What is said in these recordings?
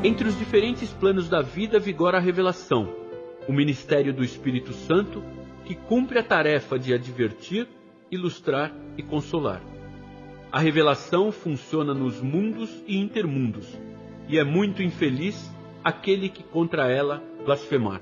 Entre os diferentes planos da vida vigora a revelação, o ministério do Espírito Santo, que cumpre a tarefa de advertir, ilustrar e consolar. A revelação funciona nos mundos e intermundos, e é muito infeliz aquele que contra ela blasfemar.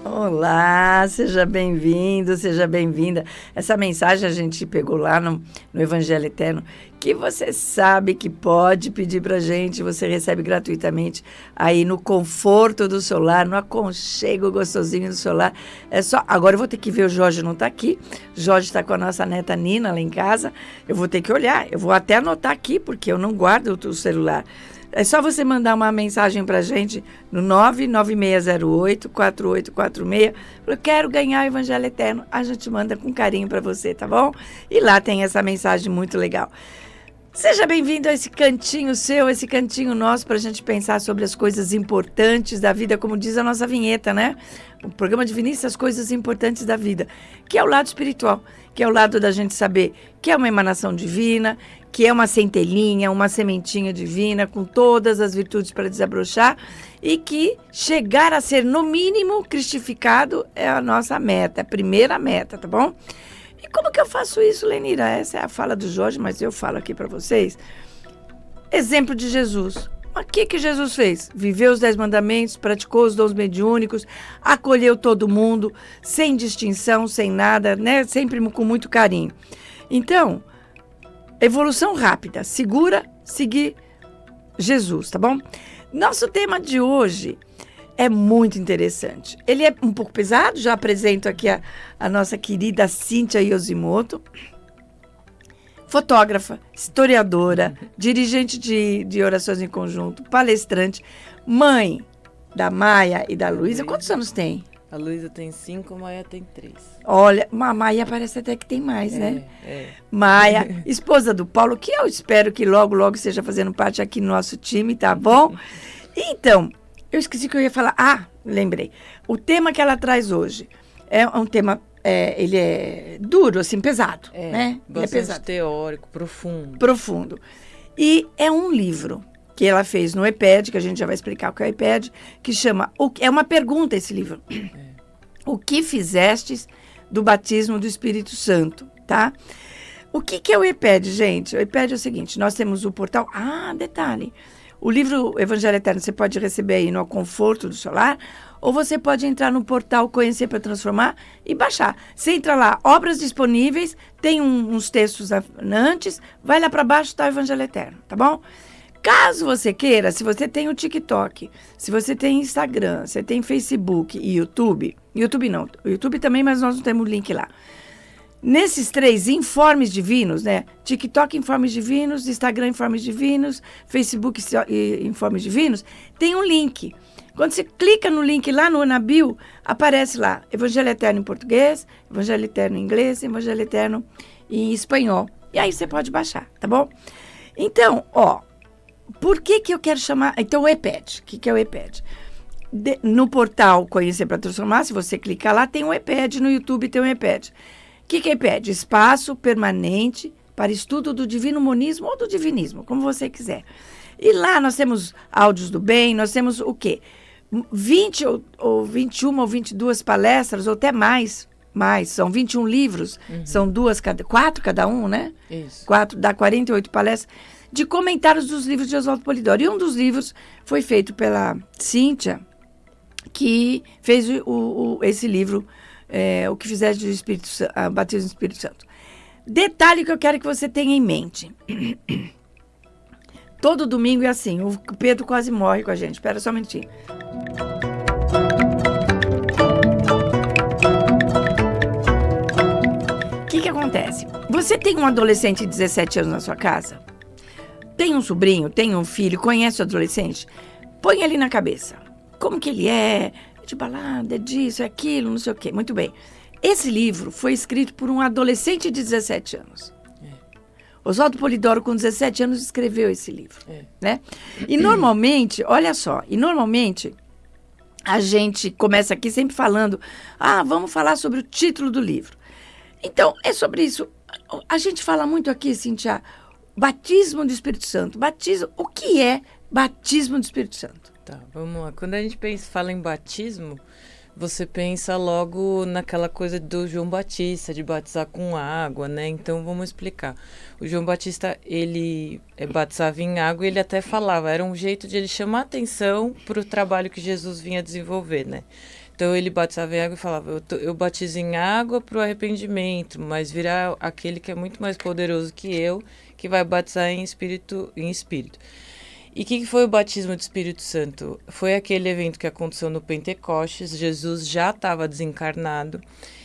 Olá, seja bem-vindo, seja bem-vinda. Essa mensagem a gente pegou lá no Evangelho Eterno, que você sabe que pode pedir pra gente, você recebe gratuitamente aí no conforto do seu lar, no aconchego gostosinho do seu lar. É só, agora eu vou ter que ver, o Jorge não tá aqui, Jorge está com a nossa neta Nina lá em casa, eu vou ter que olhar, eu vou até anotar aqui, porque eu não guardo o celular. É só você mandar uma mensagem pra gente no 99608-4846. Eu quero ganhar o Evangelho Eterno. A gente manda com carinho pra você, tá bom? E lá tem essa mensagem muito legal. Seja bem-vindo a esse cantinho seu, esse cantinho nosso, pra gente pensar sobre as coisas importantes da vida, como diz a nossa vinheta, né? O programa de Vinícius, as coisas importantes da vida, que é o lado espiritual, que é o lado da gente saber que é uma emanação divina, que é uma centelhinha, uma sementinha divina, com todas as virtudes para desabrochar, e que chegar a ser, no mínimo, cristificado é a nossa meta, a primeira meta, tá bom? E como que eu faço isso, Lenira? Essa é a fala do Jorge, mas eu falo aqui para vocês. Exemplo de Jesus. O que Jesus fez? Viveu os 10 mandamentos, praticou os dons mediúnicos, acolheu todo mundo, sem distinção, sem nada, né? Sempre com muito carinho. Então, evolução rápida, segura, seguir Jesus, tá bom? Nosso tema de hoje é muito interessante. Ele é um pouco pesado, já apresento aqui a nossa querida Cíntia Yoshimoto, fotógrafa, historiadora, dirigente de orações em conjunto, palestrante, mãe da Maia e da Luísa. Quantos anos tem? A Luísa tem 5, a Maia tem 3. Olha, a Maia parece até que tem mais, né? É. Maia, esposa do Paulo, que eu espero que logo, logo esteja fazendo parte aqui no nosso time, tá bom? Então, eu esqueci que eu ia falar. Ah, lembrei. O tema que ela traz hoje é um tema, ele é duro, assim, pesado, né? Ele é pesado. Teórico, profundo. Profundo. E é um livro que ela fez no iPad, que a gente já vai explicar o que é o iPad, que chama, é uma pergunta esse livro. O que fizestes do batismo do Espírito Santo, tá? O que é o iPad, gente? O iPad é o seguinte, nós temos o portal... Ah, detalhe, o livro Evangelho Eterno você pode receber aí no conforto do celular, ou você pode entrar no portal Conhecer para Transformar e baixar. Você entra lá, obras disponíveis, tem uns textos antes, vai lá para baixo, tá o Evangelho Eterno, tá bom? Caso você queira, se você tem o TikTok, se você tem Instagram, você tem Facebook e YouTube não, o YouTube também, mas nós não temos o link lá. Nesses 3 informes divinos, né? TikTok informes divinos, Instagram informes divinos, Facebook informes divinos, tem um link. Quando você clica no link lá na bio, aparece lá Evangelho Eterno em português, Evangelho Eterno em inglês, Evangelho Eterno em espanhol. E aí você pode baixar, tá bom? Então, por que eu quero chamar... Então, o iPad. O que é o iPad? No portal Conhecer para Transformar, se você clicar lá, tem um iPad. No YouTube tem um iPad. O que é iPad? Espaço permanente para estudo do divino monismo ou do divinismo, como você quiser. E lá nós temos áudios do bem, nós temos o quê? 20 ou 21 ou 22 palestras, ou até mais. São 21 livros, são 4 cada um, né? Isso. 4, dá 48 palestras, de comentários dos livros de Oswaldo Polidoro. E um dos livros foi feito pela Cíntia, que fez esse livro, O que Fizeste do Espírito Santo, Batismo do Espírito Santo. Detalhe que eu quero que você tenha em mente. Todo domingo é assim, o Pedro quase morre com a gente. Espera só um minutinho. O que acontece? Você tem um adolescente de 17 anos na sua casa? Tem um sobrinho, tem um filho, conhece o adolescente? Põe ele na cabeça. Como que ele é de balada, é disso, é aquilo, não sei o quê. Muito bem. Esse livro foi escrito por um adolescente de 17 anos. Oswaldo Polidoro, com 17 anos, escreveu esse livro. Né? E normalmente, olha só, a gente começa aqui sempre falando, vamos falar sobre o título do livro. Então, é sobre isso. A gente fala muito aqui, Cíntia, batismo do Espírito Santo. Batismo, o que é batismo do Espírito Santo. Tá, vamos lá. Quando a gente fala em batismo, você pensa logo naquela coisa do João Batista, de batizar com água, né? Então, vamos explicar. O João Batista, ele batizava em água e ele até falava, era um jeito de ele chamar atenção para o trabalho que Jesus vinha desenvolver, né? Então, ele batizava em água e falava, eu batizo em água para o arrependimento, mas virá aquele que é muito mais poderoso que eu, que vai batizar em espírito. E o que foi o batismo do Espírito Santo? Foi aquele evento que aconteceu no Pentecostes, Jesus já estava desencarnado,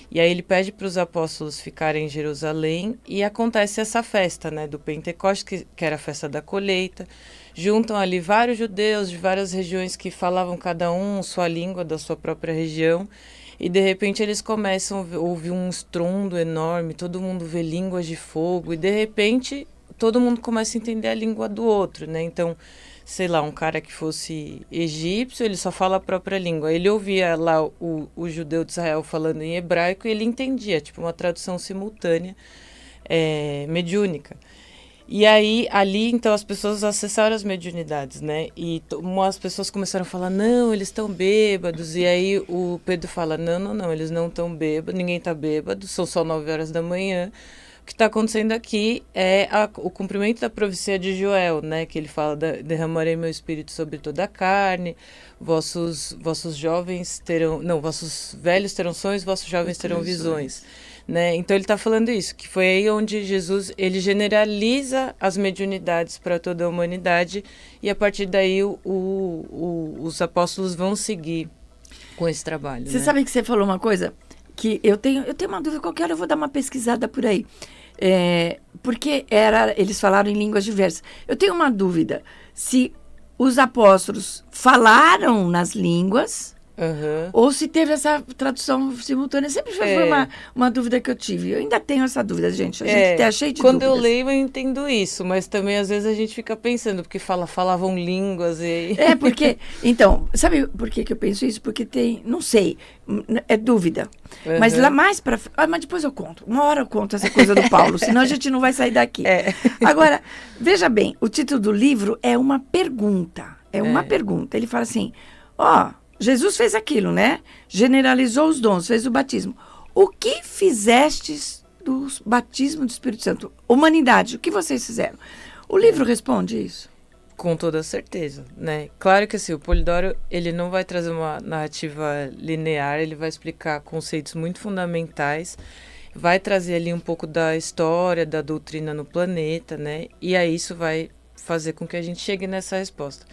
e aí ele pede para os apóstolos ficarem em Jerusalém, e acontece essa festa, né, do Pentecostes, que era a festa da colheita. Juntam ali vários judeus de várias regiões que falavam cada um sua língua da sua própria região, e de repente eles começam a ouvir um estrondo enorme, todo mundo vê línguas de fogo, e de repente todo mundo começa a entender a língua do outro, né? Então, sei lá, um cara que fosse egípcio, ele só fala a própria língua. Ele ouvia lá o judeu de Israel falando em hebraico e ele entendia, tipo uma tradução simultânea, mediúnica. E aí, ali, então, as pessoas acessaram as mediunidades, né? E as pessoas começaram a falar, não, eles estão bêbados. E aí o Pedro fala, não, eles não estão bêbados, ninguém está bêbado, são só 9 horas da manhã. O que está acontecendo aqui é o cumprimento da profecia de Joel, né? Que ele fala, derramarei meu espírito sobre toda a carne, vossos jovens terão... Não, vossos velhos terão sonhos, vossos jovens terão visões. Né? Então ele está falando isso, que foi aí onde Jesus ele generaliza as mediunidades para toda a humanidade e a partir daí os apóstolos vão seguir com esse trabalho. Você sabe que você falou uma coisa que eu tenho uma dúvida qualquer, eu vou dar uma pesquisada por aí. Porque eles falaram em línguas diversas. Eu tenho uma dúvida, se os apóstolos falaram nas línguas... Uhum. Ou se teve essa tradução simultânea. Sempre foi uma dúvida que eu tive. Eu ainda tenho essa dúvida, gente. A gente tá cheio de Quando dúvidas. eu leio, eu entendo isso. Mas também, às vezes, a gente fica pensando. Porque falavam línguas e... Porque... Então, sabe por que eu penso isso? Porque tem... Não sei. É dúvida. Uhum. Mas lá mais pra... mas depois eu conto. Uma hora eu conto essa coisa do Paulo. Senão a gente não vai sair daqui. Agora, veja bem. O título do livro é uma pergunta. É uma pergunta. Ele fala assim... Jesus fez aquilo, né? Generalizou os dons, fez o batismo. O que fizestes do batismo do Espírito Santo? Humanidade, o que vocês fizeram? O livro responde isso? Com toda certeza, né? Claro que assim, o Polidoro, ele não vai trazer uma narrativa linear, ele vai explicar conceitos muito fundamentais, vai trazer ali um pouco da história, da doutrina no planeta, né? E aí isso vai fazer com que a gente chegue nessa resposta.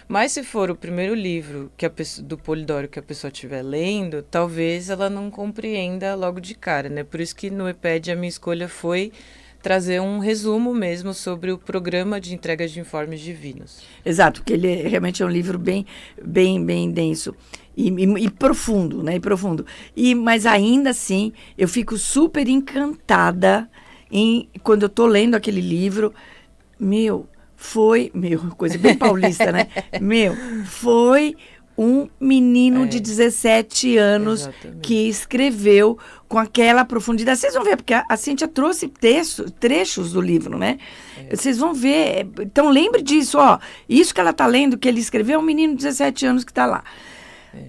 Mas se for o primeiro livro do Polidoro que a pessoa estiver lendo, talvez ela não compreenda logo de cara, né? Por isso que no EPED a minha escolha foi trazer um resumo mesmo sobre o programa de entrega de informes divinos. Exato, porque ele realmente é um livro bem denso e profundo, né? Mas ainda assim, eu fico super encantada quando eu estou lendo aquele livro. Coisa bem paulista, né? Foi um menino de 17 anos Exatamente. que escreveu com aquela profundidade. Vocês vão ver, porque a Cíntia trouxe trechos do livro, né? Vocês vão ver. Então, lembre disso, isso que ela está lendo, que ele escreveu, é um menino de 17 anos que está lá.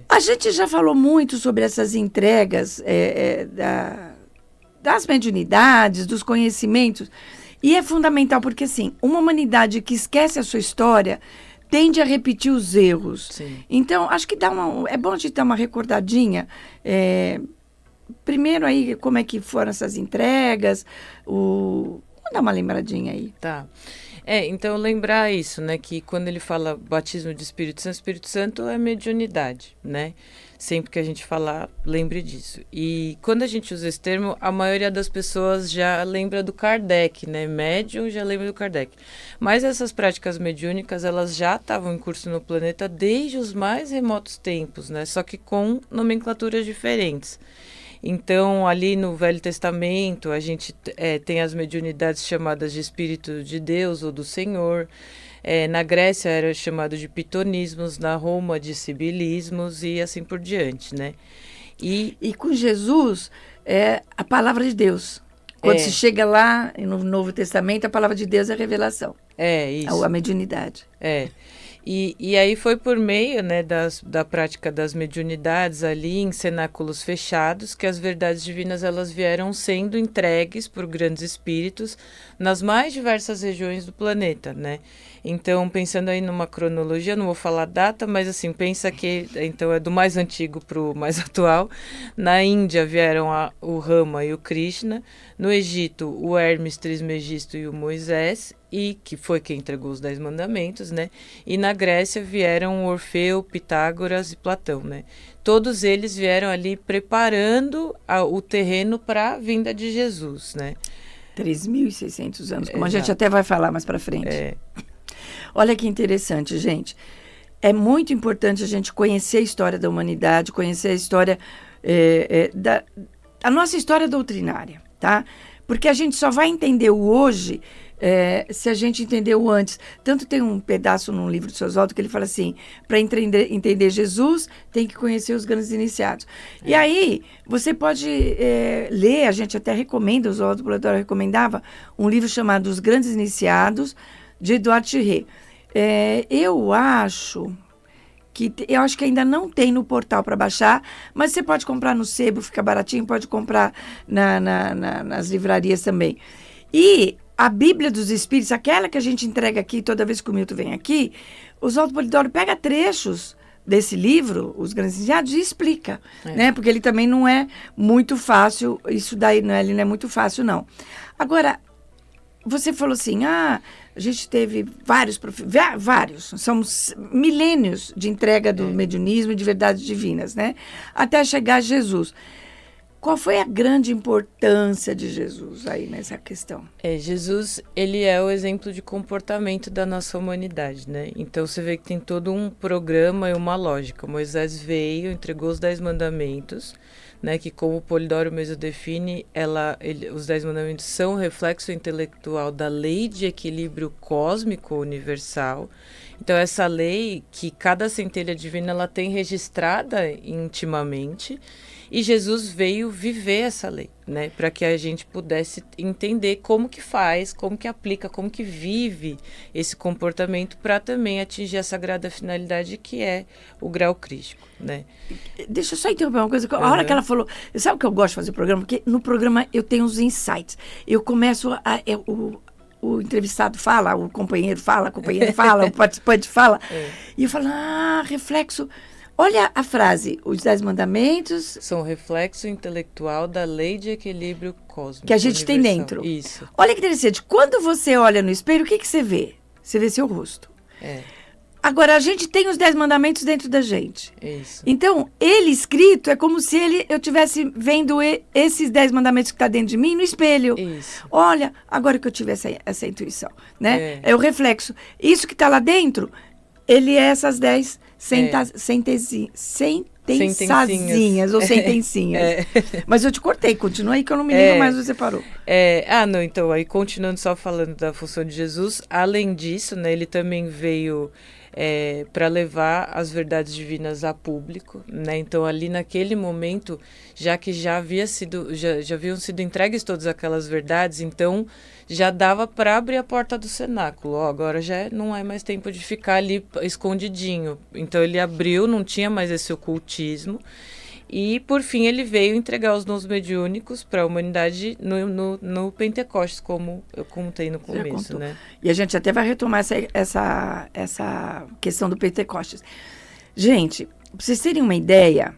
A gente já falou muito sobre essas entregas das mediunidades, dos conhecimentos. E é fundamental porque, assim, uma humanidade que esquece a sua história tende a repetir os erros. Sim. Então, acho que é bom a gente dar uma recordadinha. Primeiro aí, como é que foram essas entregas. Vamos dar uma lembradinha aí. Tá. Então lembrar isso, né? Que quando ele fala batismo de Espírito Santo é mediunidade, né? Sempre que a gente falar, lembre disso. E quando a gente usa esse termo, a maioria das pessoas já lembra do Kardec, né? Médium já lembra do Kardec. Mas essas práticas mediúnicas, elas já estavam em curso no planeta desde os mais remotos tempos, né? Só que com nomenclaturas diferentes. Então, ali no Velho Testamento, a gente tem as mediunidades chamadas de Espírito de Deus ou do Senhor. Na Grécia era chamado de pitonismos, na Roma de sibilismos e assim por diante, né? E com Jesus é a palavra de Deus. Quando se chega lá no Novo Testamento, a palavra de Deus é a revelação. Isso. A mediunidade. E aí foi por meio, né, da prática das mediunidades ali em cenáculos fechados que as verdades divinas elas vieram sendo entregues por grandes espíritos nas mais diversas regiões do planeta, né? Então, pensando aí numa cronologia, não vou falar data, mas assim, pensa que então é do mais antigo para o mais atual. Na Índia vieram o Rama e o Krishna, no Egito o Hermes Trismegisto e o Moisés, e que foi quem entregou os 10 mandamentos, né? E na Grécia vieram Orfeu, Pitágoras e Platão, né? Todos eles vieram ali preparando o terreno para a vinda de Jesus, né? 3.600 anos, como Exato. a gente até vai falar mais para frente. Olha que interessante, gente. É muito importante a gente conhecer a história da humanidade, conhecer a história a nossa história doutrinária, tá? Porque a gente só vai entender o hoje se a gente entender o antes. Tanto tem um pedaço num livro de Oswaldo que ele fala assim, para entender Jesus, tem que conhecer os grandes iniciados. E aí, você pode ler, a gente até recomenda, o Oswaldo Boledor recomendava, um livro chamado Os Grandes Iniciados, de Eduardo Chirré. Eu acho que ainda não tem no portal para baixar, mas você pode comprar no sebo, fica baratinho, pode comprar nas livrarias também. E a Bíblia dos Espíritos, aquela que a gente entrega aqui toda vez que o Milton vem aqui, o Oswaldo Polidoro pega trechos desse livro, Os Grandes Iniciados, e explica, né? Porque ele também não é muito fácil, isso daí ele não é muito fácil, não. Agora, você falou assim, a gente teve vários, são milênios de entrega do mediunismo e de verdades divinas, né? Até chegar a Jesus. Qual foi a grande importância de Jesus aí nessa questão? Jesus, ele é o exemplo de comportamento da nossa humanidade, né? Então, você vê que tem todo um programa e uma lógica. Moisés veio, entregou os 10 mandamentos, né? Que, como o Polidoro mesmo define, os 10 mandamentos são o reflexo intelectual da lei de equilíbrio cósmico universal. Então, essa lei que cada centelha divina ela tem registrada intimamente, e Jesus veio viver essa lei, né? Para que a gente pudesse entender como que faz, como que aplica, como que vive esse comportamento para também atingir a sagrada finalidade que é o grau crístico, né? Deixa eu só interromper uma coisa. A hora que ela falou... Sabe o que eu gosto de fazer o programa? Porque no programa eu tenho os insights. Eu começo o entrevistado fala, o companheiro fala, o participante fala. E eu falo, reflexo... Olha a frase, os 10 mandamentos... São reflexo intelectual da lei de equilíbrio cósmico que a gente universal. tem dentro. Isso. Olha que interessante, quando você olha no espelho, o que você vê? Você vê seu rosto. Agora, a gente tem os 10 mandamentos dentro da gente. Isso. Então, ele escrito é como se eu estivesse vendo esses 10 mandamentos que estão dentro de mim no espelho. Isso. Olha, agora que eu tive essa intuição, né? É o reflexo. Isso que está lá dentro, ele é essas 10 sentençazinhas ou sentencinhas. Mas eu te cortei, continua aí que eu não me lembro mais onde você parou. Não, então, aí continuando só falando da função de Jesus, além disso, né, ele também veio para levar as verdades divinas a público, né? Então, ali naquele momento, já que já haviam sido entregues todas aquelas verdades, então já dava para abrir a porta do cenáculo. Agora já não é mais tempo de ficar ali escondidinho. Então ele abriu, não tinha mais esse ocultismo. E, por fim, ele veio entregar os dons mediúnicos para a humanidade no Pentecostes, como eu contei no começo, né? E a gente até vai retomar essa questão do Pentecostes. Gente, para vocês terem uma ideia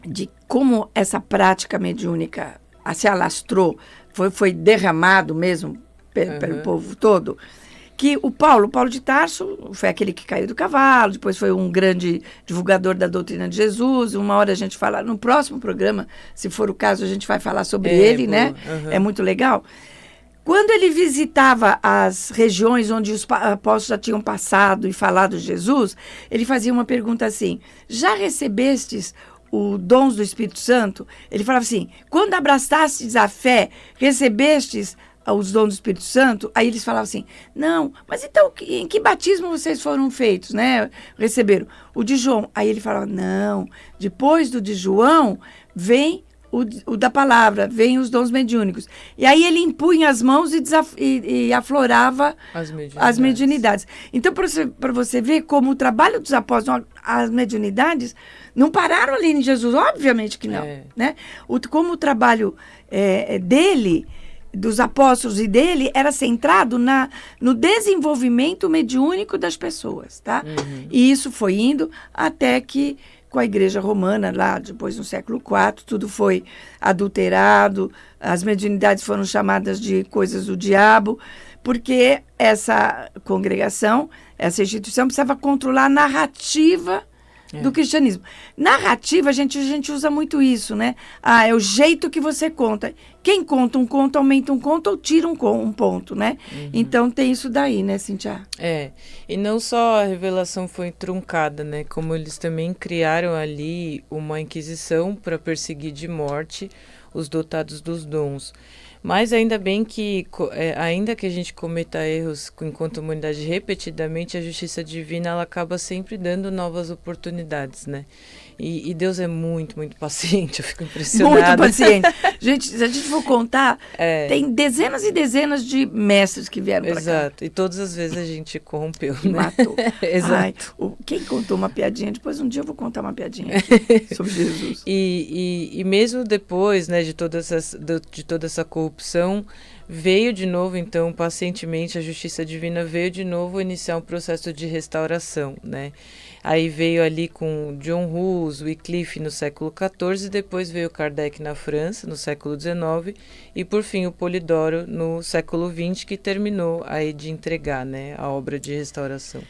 de como essa prática mediúnica se alastrou, foi derramado mesmo pelo povo todo, que o Paulo de Tarso foi aquele que caiu do cavalo, depois foi um grande divulgador da doutrina de Jesus. Uma hora a gente fala, no próximo programa, se for o caso, a gente vai falar sobre ele, né? É muito legal. Quando ele visitava as regiões onde os apóstolos já tinham passado e falado de Jesus, ele fazia uma pergunta assim, já recebestes os dons do Espírito Santo? Ele falava assim, quando abraçastes a fé, recebestes os dons do Espírito Santo? Aí eles falavam assim, não, mas então em que batismo vocês foram feitos, né? Receberam o de João. Aí ele falava, não, depois do de João vem o da palavra, vem os dons mediúnicos. E aí ele impunha as mãos e aflorava as mediunidades. Então, para você ver como o trabalho dos apóstolos, as mediunidades, não pararam ali em Jesus, obviamente que não. Né? Como o trabalho dele, dos apóstolos e dele, era centrado no desenvolvimento mediúnico das pessoas. Tá? E isso foi indo até que, com a Igreja Romana, lá depois no século IV, tudo foi adulterado, as mediunidades foram chamadas de coisas do diabo, porque essa congregação, essa instituição, precisava controlar a narrativa do cristianismo. Narrativa, a gente usa muito isso, né? É o jeito que você conta. Quem conta um conto, aumenta um conto ou tira um ponto, né? Então tem isso daí, né, Cíntia? E não só a revelação foi truncada, né? Como eles também criaram ali uma inquisição para perseguir de morte os dotados dos dons. Mas ainda bem que, ainda que a gente cometa erros enquanto humanidade repetidamente, a justiça divina ela acaba sempre dando novas oportunidades, né? E Deus é muito, muito paciente, eu fico impressionada. Muito paciente. Gente, se a gente for contar, tem dezenas e dezenas de mestres que vieram para cá. Exato, e todas as vezes a gente corrompeu, e né? matou. Exato. Quem contou uma piadinha, depois um dia eu vou contar uma piadinha aqui sobre Jesus. E mesmo depois, né, de toda essa corrupção, veio de novo, então, pacientemente, a justiça divina veio de novo iniciar um processo de restauração, né? Aí veio ali com John Hus, Wycliffe no século XIV, depois veio Kardec na França, no século XIX, e por fim o Polidoro no século XX, que terminou aí de entregar, né, a obra de restauração.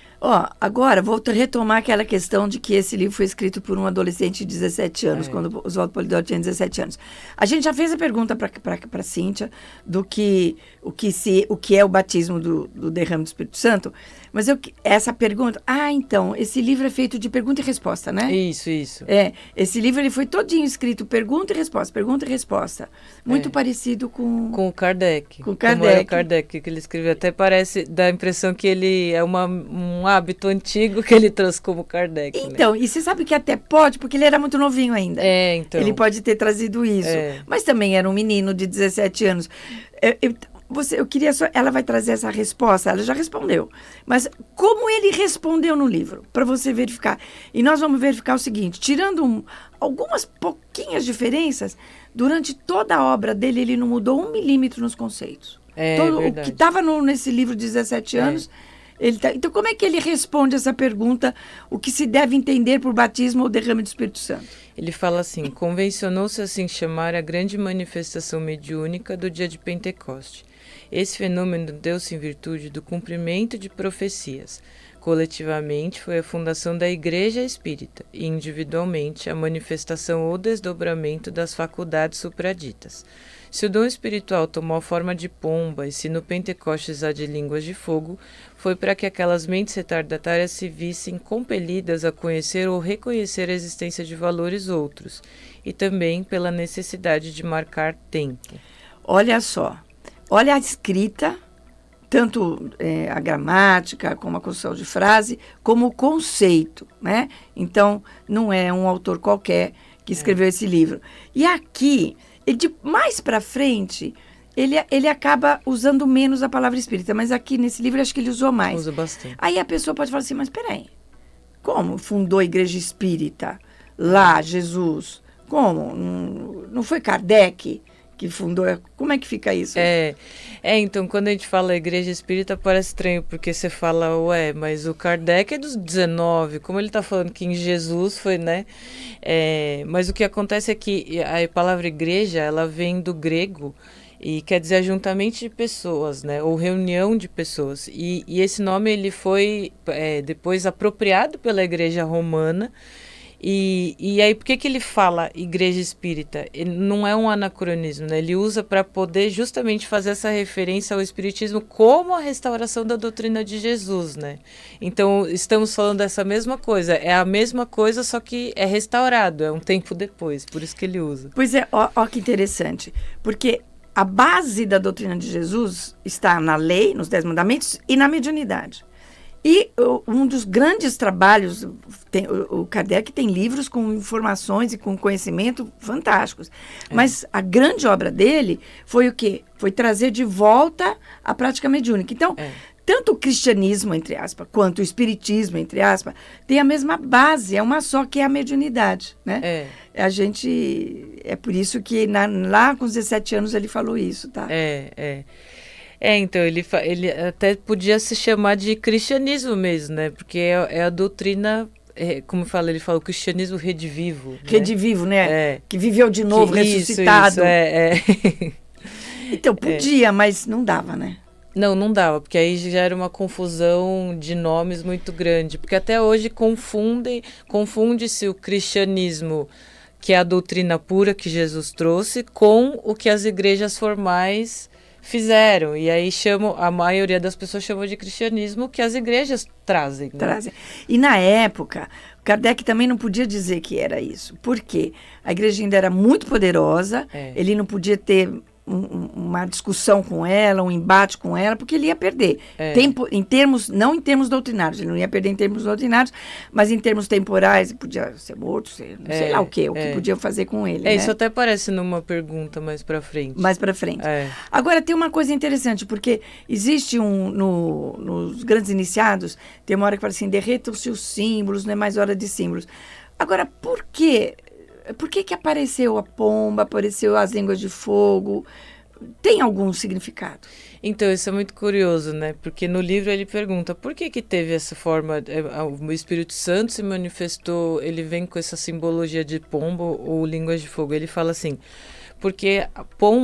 Agora vou retomar aquela questão de que esse livro foi escrito por um adolescente de 17 anos, quando Oswaldo Polidoro tinha 17 anos. A gente já fez a pergunta para Cíntia o que é o batismo do derrame do Espírito Santo, mas essa pergunta... então, esse livro é feito de pergunta e resposta, né? Isso. Esse livro ele foi todinho escrito pergunta e resposta. Muito parecido com o Kardec. Com o Kardec. Como era o Kardec que ele escreveu. Até parece, dá a impressão que ele é um hábito antigo que ele trouxe como Kardec. Então, né? E você sabe que até pode, porque ele era muito novinho ainda. Então. Ele pode ter trazido isso. Mas também era um menino de 17 anos. Eu queria só... Ela vai trazer essa resposta, ela já respondeu. Mas como ele respondeu no livro, para você verificar. E nós vamos verificar o seguinte, tirando algumas pouquinhas diferenças, durante toda a obra dele, ele não mudou 1 milímetro nos conceitos. O que estava nesse livro de 17 anos... Então, como é que ele responde essa pergunta, o que se deve entender por batismo ou derrame do Espírito Santo? Ele fala assim, convencionou-se assim chamar a grande manifestação mediúnica do dia de Pentecoste. Esse fenômeno deu-se em virtude do cumprimento de profecias. Coletivamente, foi a fundação da Igreja Espírita e, individualmente, a manifestação ou desdobramento das faculdades supraditas. Se o dom espiritual tomou a forma de pomba e se no Pentecostes há de línguas de fogo, foi para que aquelas mentes retardatárias se vissem compelidas a conhecer ou reconhecer a existência de valores outros, e também pela necessidade de marcar tempo. Olha só, olha a escrita, tanto a gramática, como a construção de frase, como o conceito, né? Então, não é um autor qualquer que escreveu esse livro. E aqui... mais para frente, ele acaba usando menos a palavra espírita, mas aqui nesse livro acho que ele usou mais. Usa bastante. Aí a pessoa pode falar assim, mas peraí, como fundou a Igreja Espírita lá, Jesus? Como? Não foi Kardec que fundou? Como é que fica isso? Então, quando a gente fala Igreja Espírita, parece estranho, porque você fala, mas o Kardec é dos 19, como ele está falando que em Jesus foi, né? Mas o que acontece é que a palavra igreja, ela vem do grego e quer dizer ajuntamento de pessoas, né? Ou reunião de pessoas. E esse nome ele foi depois apropriado pela Igreja Romana. E aí, por que ele fala Igreja Espírita? Ele não é um anacronismo, né? Ele usa para poder justamente fazer essa referência ao Espiritismo como a restauração da doutrina de Jesus, né? Então, estamos falando dessa mesma coisa. É a mesma coisa, só que é restaurado, é um tempo depois, por isso que ele usa. Pois é, ó que interessante, porque a base da doutrina de Jesus está na lei, nos 10 mandamentos e na mediunidade. E um dos grandes trabalhos, o Kardec tem livros com informações e com conhecimento fantásticos. Mas a grande obra dele foi o quê? Foi trazer de volta a prática mediúnica. Então, tanto o cristianismo, entre aspas, quanto o espiritismo, entre aspas, tem a mesma base, é uma só, que é a mediunidade, né? É por isso que lá com 17 anos ele falou isso, tá? Então, ele até podia se chamar de cristianismo mesmo, né? Porque é a doutrina, como fala, ele fala o cristianismo redivivo. Né? Redivivo, né? Que viveu de novo, ressuscitado. Então, podia, mas não dava, né? Não dava, porque aí já era uma confusão de nomes muito grande. Porque até hoje confunde-se o cristianismo, que é a doutrina pura que Jesus trouxe, com o que as igrejas formais fizeram. E aí a maioria das pessoas chamam de cristianismo que as igrejas trazem. Né? Trazem. E na época, Kardec também não podia dizer que era isso. Por quê? A igreja ainda era muito poderosa, ele não podia ter uma discussão com ela, um embate com ela, porque ele ia perder. Não em termos doutrinários, ele não ia perder em termos doutrinários, mas em termos temporais, podia ser morto, sei lá o que podiam fazer com ele. Né? Isso até aparece numa pergunta mais pra frente. Mais pra frente. Agora, tem uma coisa interessante, porque existe nos grandes iniciados, tem uma hora que fala assim, derretam-se os símbolos, não é mais hora de símbolos. Agora, por quê? Por que apareceu a pomba, apareceu as línguas de fogo? Tem algum significado? Então, isso é muito curioso, né? Porque no livro ele pergunta por que teve essa forma, o Espírito Santo se manifestou, ele vem com essa simbologia de pomba ou línguas de fogo. Ele fala assim, porque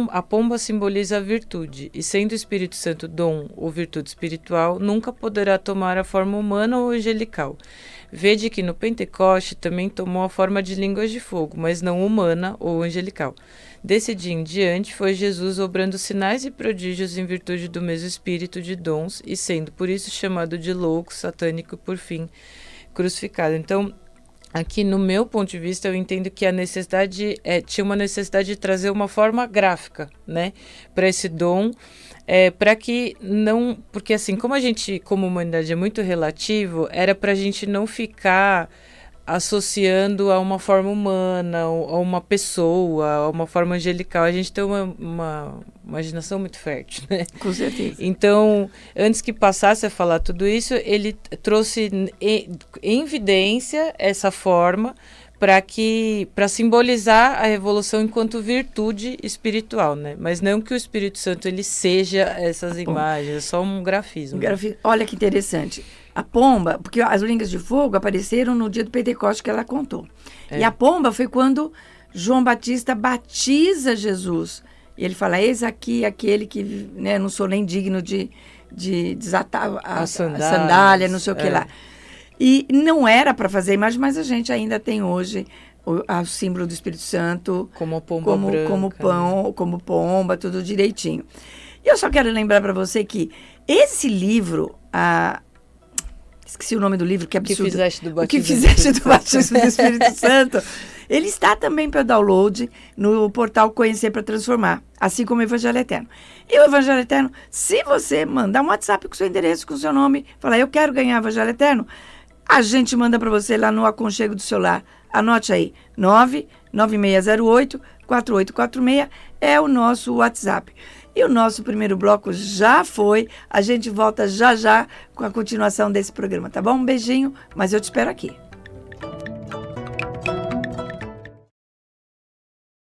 a pomba simboliza a virtude, e sendo o Espírito Santo dom ou virtude espiritual, nunca poderá tomar a forma humana ou angelical. Vede que no Pentecoste também tomou a forma de línguas de fogo, mas não humana ou angelical. Desse dia em diante foi Jesus obrando sinais e prodígios em virtude do mesmo espírito de dons, e sendo por isso chamado de louco, satânico e por fim crucificado. Então, aqui no meu ponto de vista, eu entendo que a necessidade tinha uma necessidade de trazer uma forma gráfica, né, para esse dom, para que não, porque assim, como a gente, como humanidade é muito relativo, era para a gente não ficar associando a uma forma humana, a uma pessoa, a uma forma angelical. A gente tem uma imaginação muito fértil, né? Com certeza. Então, antes que passasse a falar tudo isso, ele trouxe em evidência essa forma para simbolizar a revolução enquanto virtude espiritual, né? Mas não que o Espírito Santo ele seja essas imagens, é só um grafismo. Olha que interessante. A pomba, porque as línguas de fogo apareceram no dia do Pentecostes que ela contou. E a pomba foi quando João Batista batiza Jesus. E ele fala, eis aqui aquele que, né, não sou nem digno de desatar a sandália, não sei o que lá. E não era para fazer imagem, mas a gente ainda tem hoje o símbolo do Espírito Santo. Como a pomba branca. Como pão, como pomba, tudo direitinho. E eu só quero lembrar para você que esse livro, esqueci o nome do livro, que absurdo. O que fizeste do batismo do Espírito Santo. Ele está também para download no portal Conhecer para Transformar, assim como o Evangelho Eterno. E o Evangelho Eterno, se você mandar um WhatsApp com o seu endereço, com o seu nome, falar, eu quero ganhar o Evangelho Eterno, a gente manda para você lá no aconchego do celular. Anote aí, 99608-4846 é o nosso WhatsApp. E o nosso primeiro bloco já foi. A gente volta já com a continuação desse programa, tá bom? Um beijinho, mas eu te espero aqui.